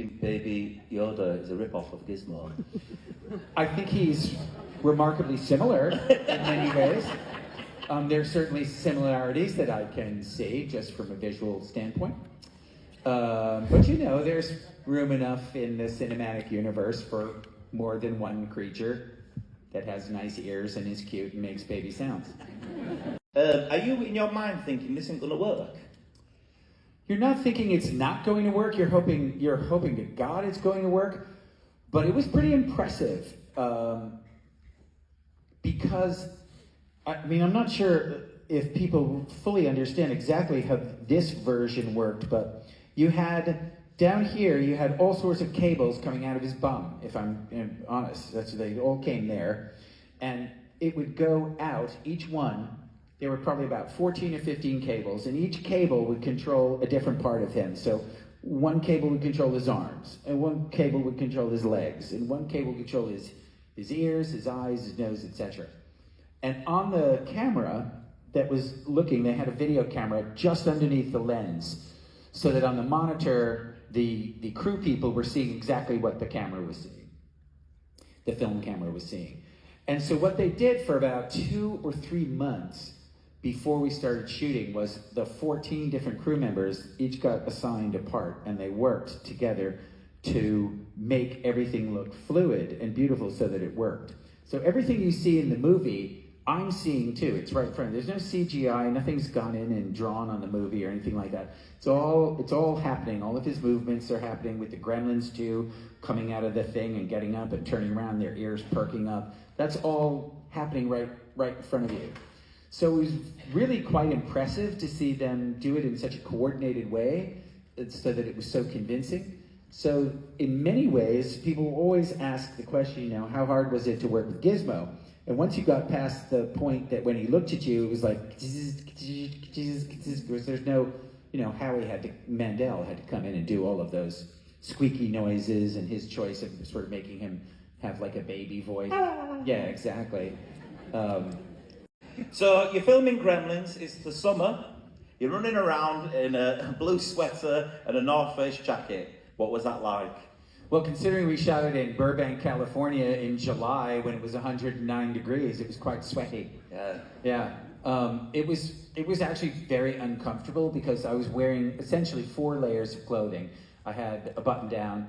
think Baby Yoda is a rip-off of Gizmo? I think he's remarkably similar in many ways. There's certainly similarities that I can see just from a visual standpoint. But you know, there's room enough in the cinematic universe for more than one creature that has nice ears and is cute and makes baby sounds. Are you in your mind thinking this ain't gonna work? You're not thinking it's not going to work. You're hoping to God it's going to work. But it was pretty impressive because I mean, I'm not sure if people fully understand exactly how this version worked, but you had down here, you had all sorts of cables coming out of his bum, if I'm honest. They all came there. And it would go out, each one, there were probably about 14 or 15 cables, and each cable would control a different part of him. So one cable would control his arms, and one cable would control his legs, and one cable would control his ears, his eyes, his nose, etc. And on the camera that was looking, they had a video camera just underneath the lens, so that on the monitor, the crew people were seeing exactly what the camera was seeing, the film camera was seeing. And so what they did for about 2 or 3 months before we started shooting was the 14 different crew members each got assigned a part, and they worked together to make everything look fluid and beautiful so that it worked. So everything you see in the movie, I'm seeing too. It's right in front of me. There's no CGI, nothing's gone in and drawn on the movie or anything like that. It's all happening. All of his movements are happening with the gremlins too, coming out of the thing and getting up and turning around, their ears perking up. That's all happening right in front of you. So it was really quite impressive to see them do it in such a coordinated way, so that it was so convincing. So in many ways, people always ask the question, you know, how hard was it to work with Gizmo? And once you got past the point that when he looked at you, it was like, there's no, you know, Mandel had to come in and do all of those squeaky noises, and his choice of sort of making him have like a baby voice. Yeah, exactly. So you're filming Gremlins, it's the summer, you're running around in a blue sweater and a North Face jacket. What was that like? Well, considering we shot it in Burbank, California in July when it was 109 degrees, it was quite sweaty. Yeah. It was actually very uncomfortable because I was wearing essentially 4 layers of clothing. I had a button-down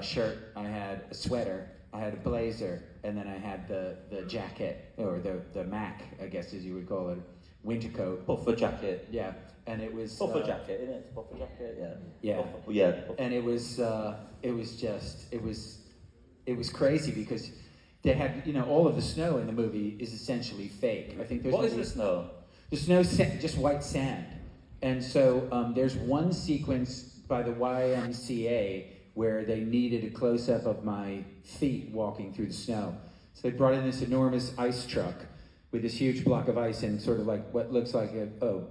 shirt, I had a sweater, I had a blazer, and then I had the jacket, or the Mac, I guess as you would call it, winter coat. Puffer jacket. Yeah, and it was... Puffer jacket, isn't it? Puffer jacket, yeah. Yeah. Puffer, yeah. And it was crazy because they had, you know, all of the snow in the movie is essentially fake. I think there's... What is the snow? The snow's just white sand. And so there's one sequence by the YMCA where they needed a close-up of my feet walking through the snow. So they brought in this enormous ice truck with this huge block of ice and sort of like what looks like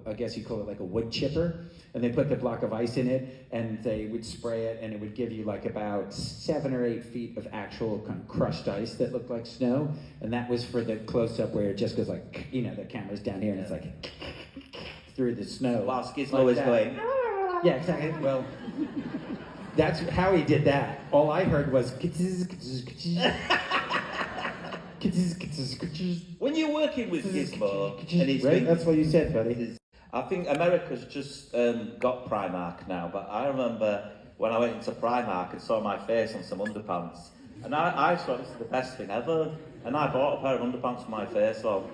I guess you call it like a wood chipper. And they put the block of ice in it, and they would spray it, and it would give you like about 7 or 8 feet of actual kind of crushed ice that looked like snow. And that was for the close-up where it just goes like, you know, the camera's down here, and it's like through the snow. While Gizmo is going. Yeah, exactly. Well, that's how he did that. All I heard was... When you're working with Gizmo, and he's right? That's what you said, buddy. I think America's just got Primark now, but I remember when I went into Primark and saw my face on some underpants, and I thought this is the best thing ever, and I bought a pair of underpants for my face on.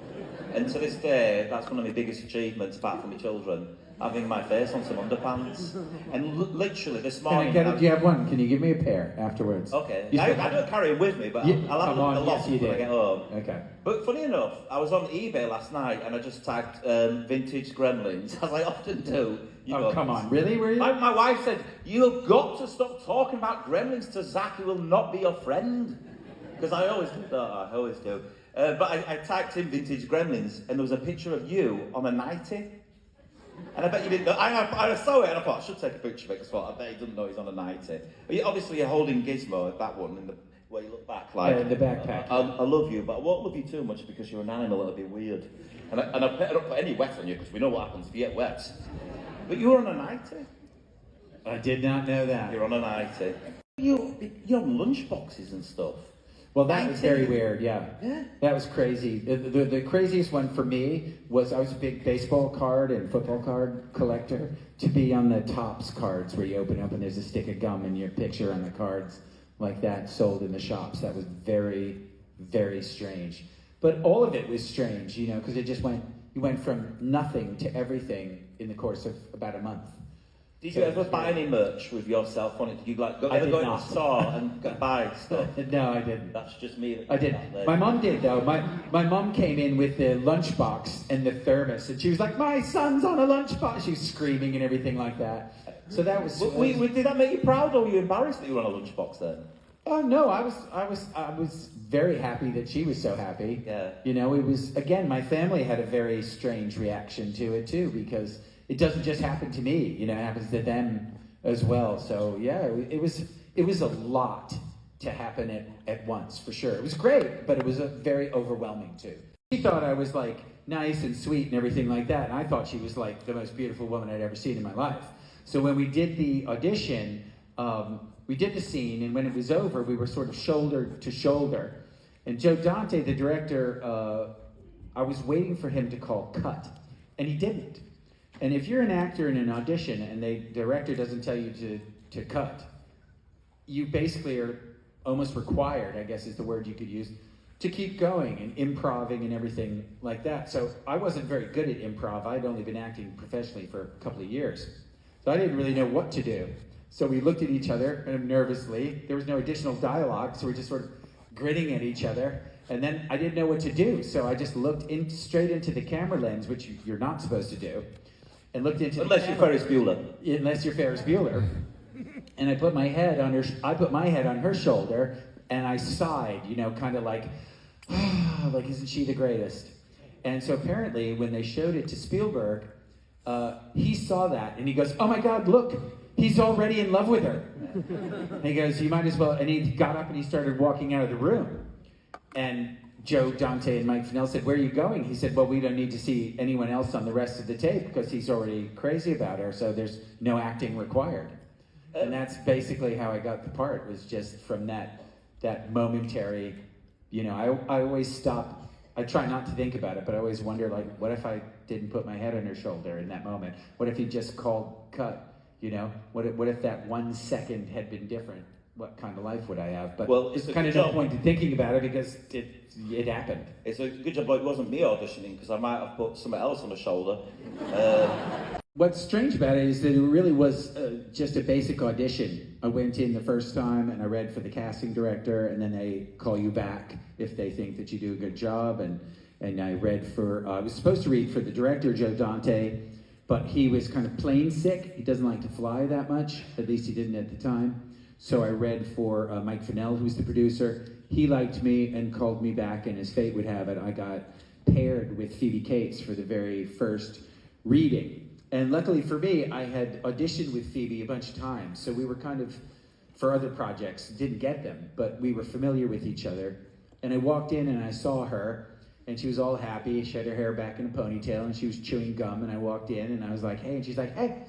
And to this day, that's one of my biggest achievements, apart from my children, having my face on some underpants. And literally this morning... Do you have one? Can you give me a pair afterwards? Okay. I don't carry them with me, but I'll have a lot when I get home. Okay. But funny enough, I was on eBay last night and I just tagged vintage Gremlins, as I often do. Come on, really? Were you? My wife said, you've got to stop talking about Gremlins to Zach, he will not be your friend. Because I always do that, I always do. But I typed in vintage Gremlins and there was a picture of you on a 90. And I bet you didn't know. I saw it and I thought, I should take a picture of it, because I bet he doesn't know he's on a 90. But obviously you're holding Gizmo, that one, in the where you look back like... in the backpack. I love you, but I won't love you too much because you're an animal, it'll be weird. And I don't put any wet on you, because we know what happens if you get wet. But you were on a 90. I did not know that. You're on a 90. You're on lunchboxes and stuff. Well, that was very 19. weird, yeah. Yeah. That was crazy. The craziest one for me was I was a big baseball card and football card collector. To be on the Topps cards where you open up and there's a stick of gum and your picture on the cards like that sold in the shops. That was very, very strange. But all of it was strange, you know, because it just you went from nothing to everything in the course of about a month. Did you ever buy any merch with yourself on it? Did you ever go to the store and buy stuff? No, I didn't. That's just me. I didn't. My mom did though. My mom came in with the lunchbox and the thermos, and she was like, "My son's on a lunchbox." She was screaming and everything like that. So that was. Did that make you proud, or were you embarrassed that you were on a lunchbox then? Oh no, I was very happy that she was so happy. Yeah. You know, it was again. My family had a very strange reaction to it too, because it doesn't just happen to me, you know, it happens to them as well. So yeah, it was a lot to happen at once, for sure. It was great, but it was very overwhelming too. She thought I was like nice and sweet and everything like that, and I thought she was like the most beautiful woman I'd ever seen in my life. So when we did the audition, we did the scene, and when it was over, we were sort of shoulder to shoulder. And Joe Dante, the director, I was waiting for him to call cut, and he didn't. And if you're an actor in an audition and the director doesn't tell you to cut, you basically are almost required, I guess is the word you could use, to keep going and improvising and everything like that. So I wasn't very good at improv. I'd only been acting professionally for a couple of years. So I didn't really know what to do. So we looked at each other kind of nervously. There was no additional dialogue, so we're just sort of grinning at each other. And then I didn't know what to do. So I just looked straight into the camera lens, which you're not supposed to do. And looked into unless you're Ferris Bueller. Unless you're Ferris Bueller. And I put my head on her shoulder, and I sighed, you know, kind of like, like, isn't she the greatest? And so apparently, when they showed it to Spielberg, he saw that, and he goes, "Oh my God, look, he's already in love with her." And he goes, "You might as well." And he got up and he started walking out of the room. And Joe Dante and Mike Fennell said, "Where are you going?" He said, "Well, we don't need to see anyone else on the rest of the tape because he's already crazy about her, so there's no acting required." And that's basically how I got the part, was just from that momentary, you know, I always stop. I try not to think about it, but I always wonder, like, what if I didn't put my head on her shoulder in that moment? What if he just called cut, you know? What if that 1 second had been different? What kind of life would I have? But well, it's kind of no point in thinking about it because it happened. It's a good job, but it wasn't me auditioning, because I might have put something else on the shoulder. What's strange about it is that it really was just a basic audition. I went in the first time and I read for the casting director, and then they call you back if they think that you do a good job. And I read I was supposed to read for the director, Joe Dante, but he was kind of plane sick. He doesn't like to fly that much, at least he didn't at the time. So I read for Mike Fennell, who's the producer. He liked me and called me back, and as fate would have it, I got paired with Phoebe Cates for the very first reading. And luckily for me, I had auditioned with Phoebe a bunch of times, so we were kind of, for other projects, didn't get them, but we were familiar with each other. And I walked in and I saw her, and she was all happy. She had her hair back in a ponytail, and she was chewing gum, and I walked in, and I was like, "Hey," and she's like, "Hey,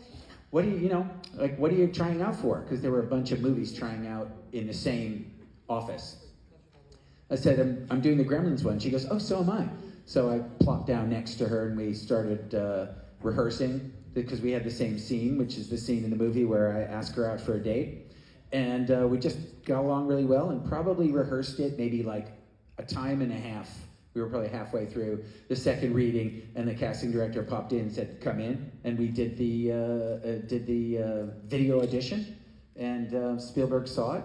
what are you trying out for?" Because there were a bunch of movies trying out in the same office. I said, I'm doing the Gremlins one. She goes, "Oh, so am I." So I plopped down next to her and we started rehearsing, because we had the same scene, which is the scene in the movie where I ask her out for a date. And we just got along really well and probably rehearsed it maybe like a time and a half. We were probably halfway through the second reading, and the casting director popped in and said, "Come in." And we did the video audition, and Spielberg saw it,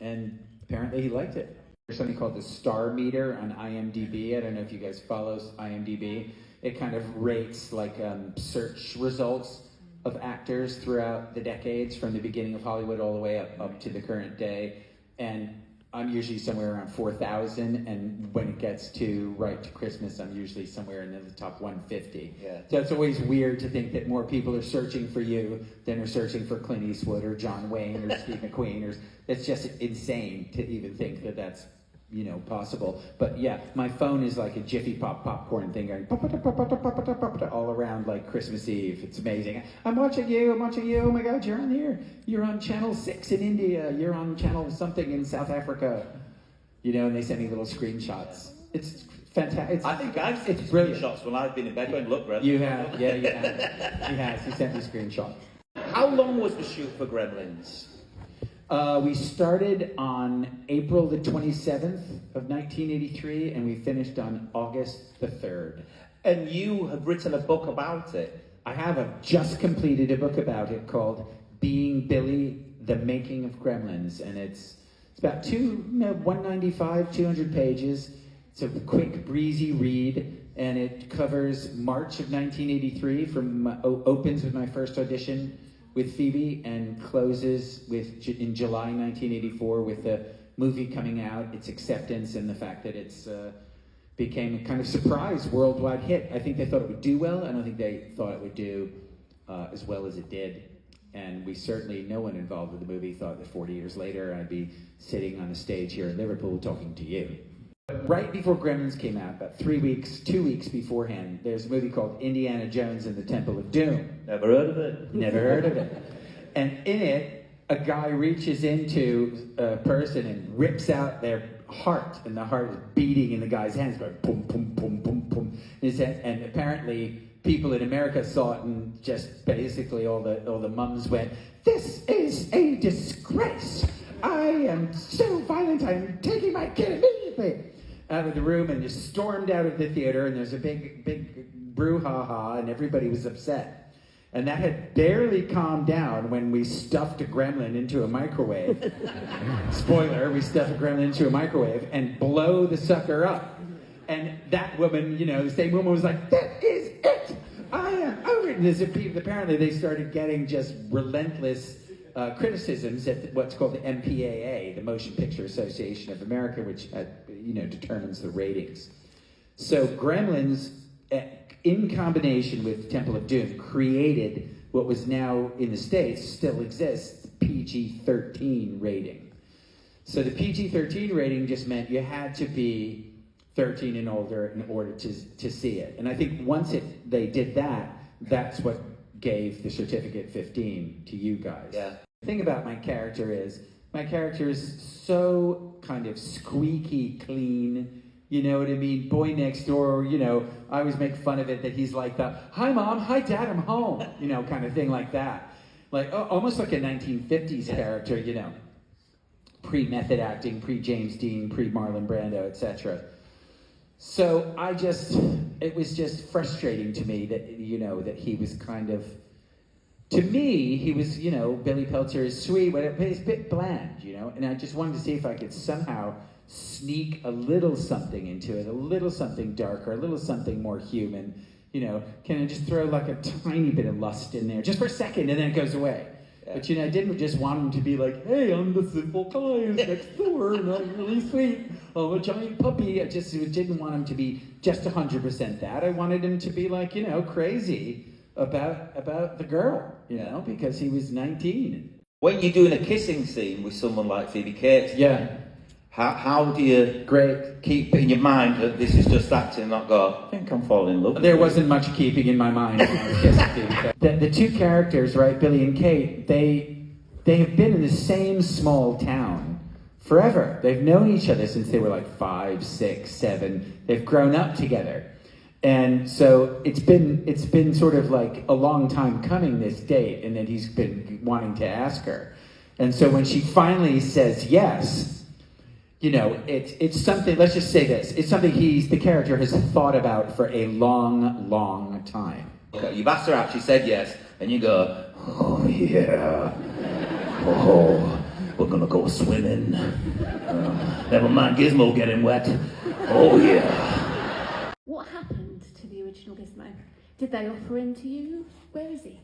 and apparently he liked it. There's something called the Star Meter on IMDb. I don't know if you guys follow IMDb. It kind of rates like search results of actors throughout the decades, from the beginning of Hollywood all the way up to the current day. And I'm usually somewhere around 4,000, and when it gets to right to Christmas, I'm usually somewhere in the top 150. Yeah. So it's always weird to think that more people are searching for you than are searching for Clint Eastwood or John Wayne or Steve McQueen. It's just insane to even think that that's possible. But yeah, my phone is like a Jiffy Pop popcorn thing going all around like Christmas Eve. It's amazing. I'm watching you. Oh my God, you're on here. You're on channel 6 in India. You're on channel something in South Africa. And they send me little screenshots. It's fantastic. I think I've seen screenshots when I've been in bed going, look, Brett. You have, yeah, you have. He has. He sent me screenshots. How long was the shoot for Gremlins? We started on April the 27th of 1983, and we finished on August the 3rd. And you have written a book about it. I have. I've just completed a book about it called Being Billy, The Making of Gremlins, and it's about 195, 200 pages. It's a quick, breezy read, and it covers March of 1983, opens with my first audition with Phoebe, and closes in July 1984 with the movie coming out, its acceptance, and the fact that it's became a kind of surprise worldwide hit. I think they thought it would do well. I don't think they thought it would do as well as it did. And no one involved with the movie thought that 40 years later I'd be sitting on a stage here in Liverpool talking to you. Right before Gremlins came out, about 2 weeks beforehand, there's a movie called Indiana Jones and the Temple of Doom. Never heard of it. Never heard of it. And in it, a guy reaches into a person and rips out their heart, and the heart is beating in the guy's hands, going boom, boom, boom, boom, boom. And apparently, people in America saw it, and just basically all the mums went, "This is a disgrace. I am so violent. I am taking my kid immediately out of the room," and just stormed out of the theater, and there's a big brouhaha, and everybody was upset. And that had barely calmed down when we stuffed a gremlin into a microwave. Spoiler, we stuffed a gremlin into a microwave and blow the sucker up. And that woman, the same woman was like, "That is it! I am over it." And apparently they started getting just relentless criticisms at what's called the MPAA, the Motion Picture Association of America, which determines the ratings. So Gremlins, in combination with Temple of Doom, created what was now in the States, still exists, PG-13 rating. So the PG-13 rating just meant you had to be 13 and older in order to see it. And I think once they did that, that's what gave the certificate 15 to you guys. Yeah. The thing about my character is so kind of squeaky clean. You know what I mean? Boy next door, I always make fun of it that he's like the, "Hi mom, hi dad, I'm home," kind of thing like that. Like, almost like a 1950s character, pre-method acting, pre-James Dean, pre-Marlon Brando, etc. So it was just frustrating to me that, that he was kind of, to me, he was, Billy Peltzer is sweet, but he's a bit bland, and I just wanted to see if I could somehow sneak a little something into it, a little something darker, a little something more human. Can I just throw like a tiny bit of lust in there, just for a second, and then it goes away. Yeah. But I didn't just want him to be like, "Hey, I'm the simple guy who's next door, and I'm really sweet. I'm a giant puppy." I just didn't want him to be just 100% that. I wanted him to be like, crazy about the girl, because he was 19. When you're doing a kissing scene with someone like Phoebe Cates, yeah. How do you keep in your mind that this is just acting, not go, "I think I'm falling in love with There you"? wasn't much keeping in my mind when I was kissing Phoebe. The two characters, right, Billy and Kate, they have been in the same small town forever. They've known each other since they were like 5, 6, 7. They've grown up together. And so it's been sort of like a long time coming, this date, and then he's been wanting to ask her. And so when she finally says yes, it's something, let's just say this, it's something the character has thought about for a long, long time. Okay, you've asked her out, she said yes, and you go, "Oh yeah, oh, we're gonna go swimming. Never mind Gizmo getting wet. Oh yeah." What happened to the original Gizmo? Did they offer him to you? Where is he?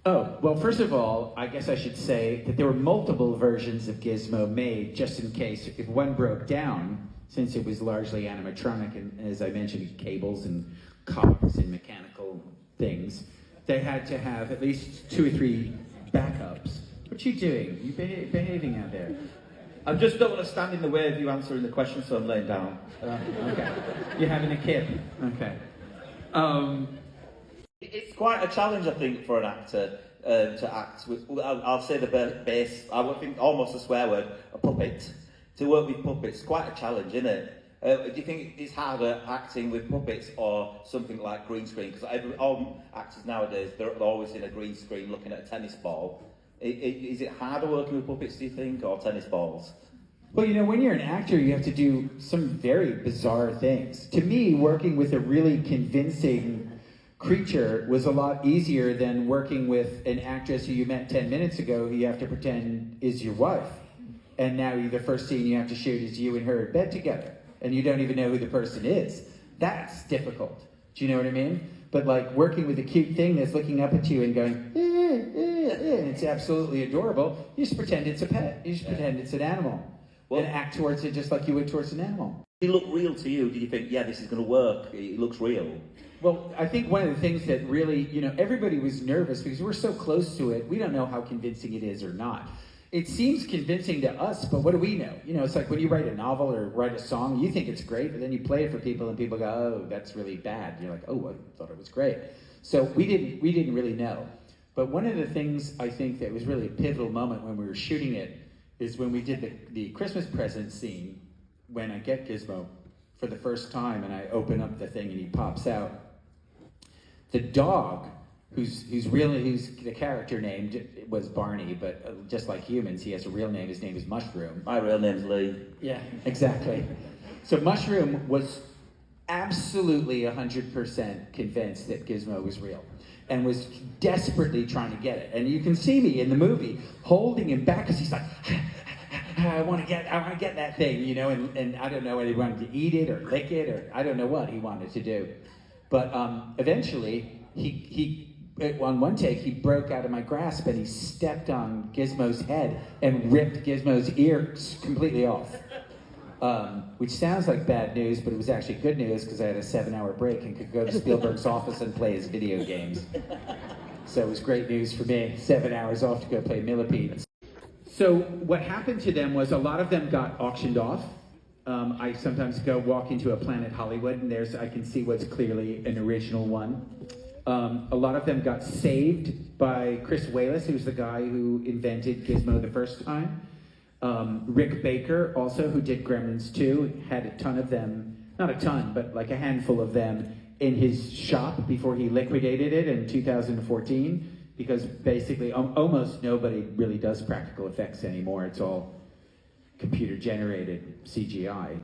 Oh, well, first of all, I guess I should say that there were multiple versions of Gizmo made, just in case if one broke down, since it was largely animatronic, and as I mentioned, cables and cogs and mechanical things, they had to have at least 2 or 3 backups. What you doing? You behaving out there? I just don't want to stand in the way of you answering the question, so I'm laying down. Okay. You're having a kip. Okay. It's quite a challenge, I think, for an actor to act with, I'll say the base, I would think almost a swear word, a puppet. To work with puppets, quite a challenge, isn't it? Do you think it's harder acting with puppets or something like green screen? Because all actors nowadays, they're always in a green screen looking at a tennis ball. Is it harder working with puppets, do you think, or tennis balls? Well, you know, when you're an actor, you have to do some very bizarre things. To me, working with a really convincing creature was a lot easier than working with an actress who you met 10 minutes ago who you have to pretend is your wife. And now the first scene you have to shoot is you and her in bed together. And you don't even know who the person is. That's difficult. Do you know what I mean? But like working with a cute thing that's looking up at you and going, and it's absolutely adorable, you just pretend it's a pet. You just pretend it's an animal. Well, and act towards it just like you would towards an animal. Did it look real to you? Did you think, yeah, this is going to work? It looks real. Well, I think one of the things that really, you know, everybody was nervous because we're so close to it. We don't know how convincing it is or not. It seems convincing to us, but what do we know? You know, it's like when you write a novel or write a song, you think it's great, but then you play it for people and people go, oh, that's really bad. And you're like, oh, I thought it was great. So we didn't really know. But one of the things I think that was really a pivotal moment when we were shooting it is when we did the Christmas present scene, when I get Gizmo for the first time and I open up the thing and he pops out. The dog, who's the character named was Barney, but just like humans, he has a real name. His name is Mushroom. My real name's Lee. Yeah, exactly. So Mushroom was absolutely 100% convinced that Gizmo was real and was desperately trying to get it. And you can see me in the movie holding him back because he's like, I want to get that thing, you know, and I don't know whether he wanted to eat it or lick it or I don't know what he wanted to do. But eventually, he on one take, he broke out of my grasp and he stepped on Gizmo's head and ripped Gizmo's ear completely off. Which sounds like bad news, but it was actually good news because I had a 7-hour break and could go to Spielberg's office and play his video games. So it was great news for me, 7 hours off to go play Millipede. So what happened to them was a lot of them got auctioned off. I sometimes go walk into a Planet Hollywood and I can see what's clearly an original one. A lot of them got saved by Chris Walas, who's the guy who invented Gizmo the first time. Rick Baker, also, who did Gremlins 2, had a ton of them, not a ton, but like a handful of them in his shop before he liquidated it in 2014, because basically almost nobody really does practical effects anymore. It's all computer-generated CGI.